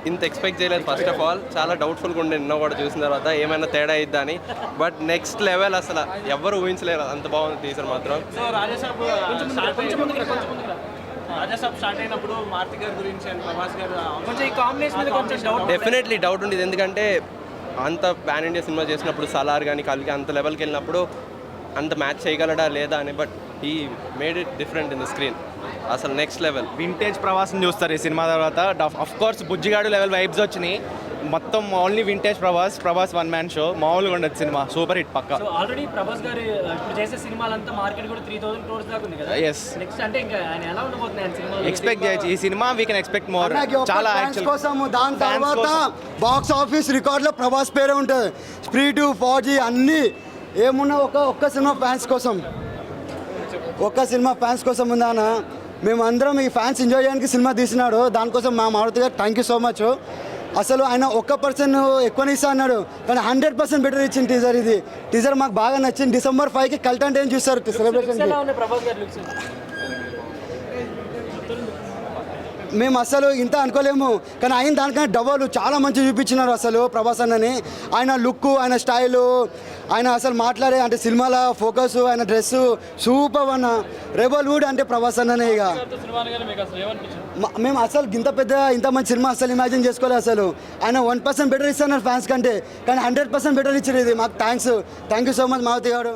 ఇంత ఎక్స్పెక్ట్ చేయలేదు. First of all చాలా డౌట్ఫుల్గా ఉండే నిన్న కూడా చూసిన తర్వాత ఏమైనా తేడా అయిద్దా అని. బట్ నెక్స్ట్ లెవెల్ అసలు ఎవ్వరు ఊహించలేరు, అంత బాగుంది టీజర్ మాత్రం. సో రాజాసాబ్ స్టార్ట్ అయినప్పుడు మారుతి గారి గురించి అండ్ ప్రభాస్ గారు కొంచెం ఈ కాంబినేషన్ మీద కొంచెం డౌట్. డెఫినెట్లీ డౌట్ ఉండేది, ఎందుకంటే అంత పాన్ ఇండియా సినిమా చేసినప్పుడు సలార్ కానీ కల్కి అంత లెవెల్కి వెళ్ళినప్పుడు అంత మ్యాచ్ చేయగలడా లేదా అని. బట్ ఈ made it different in the screen, అసలు నెక్స్ట్ లెవెల్. వింటేజ్ ప్రభాస్ని చూస్తారు ఈ సినిమా తర్వాత. Of course Bujjigadu level vibes వచ్చినాయి. మొత్తం only vintage Prabhas one man show. మామూలుగా ఉండదు సినిమా, సూపర్ హిట్ పక్కా. సో ఆల్రెడీ ప్రభాస్ గారు ఇప్పుడు చేసే సినిమాలంతా మార్కెట్ కూడా 3000 crores దాకా ఉంది కదా. ఎస్, నెక్స్ట్ అంటే ఇంకా ఆయన ఎలా ఉండబోతుంది ఆయన సినిమా ఎక్స్పెక్ట్ చేయొచ్చు. ఈ cinema we can expect more. చాలా యాక్చువల్ కోసం దాని తర్వాత బాక్స్ ఆఫీస్ రికార్డులో ప్రభాస్ పేరే ఉంటుంది. స్ప్రీట్ 4G అన్నీ ఏమున్నా ఒక్క సినిమా ఫ్యాన్స్ కోసం, ఒక్క సినిమా ఫ్యాన్స్ కోసం ఉందాన. మేమందరం ఈ ఫ్యాన్స్ ఎంజాయ్ చేయడానికి సినిమా తీసినాడు. దానికోసం మా మారుతి గారు థ్యాంక్ యూ సో మచ్. అసలు ఆయన 1% ఎక్కువనే ఇస్తా అన్నాడు, కానీ 100% బెటర్ ఇచ్చింది టీజర్. ఇది టీజర్ మాకు బాగా నచ్చింది. December 5కి కల్టెంట్ ఏం చూస్తారు సెలబ్రేషన్. ప్రభాస్ గారు లుక్స్ మేము అసలు ఇంత అనుకోలేము, కానీ ఆయన దానికన్నా డబల్ చాలా మంచి చూపించినారు అసలు ప్రభాస్ అన్నని. ఆయన లుక్, ఆయన స్టైలు, ఆయన అసలు మాట్లాడే అంటే సినిమాల ఫోకస్, ఆయన డ్రెస్సు సూపర్ అన్న. రెబల్ వుడ్ అంటే ప్రభాస్ అన్ననే. ఇక మేము అసలు ఇంత మంచి సినిమా అసలు ఇమాజిన్ చేసుకోలేదు. అసలు ఆయన 1% బెటర్ ఇస్తున్నారు ఫ్యాన్స్ కంటే, కానీ 100% బెటర్ ఇచ్చారు. ఇది మాకు thank you so much Maruti గారు.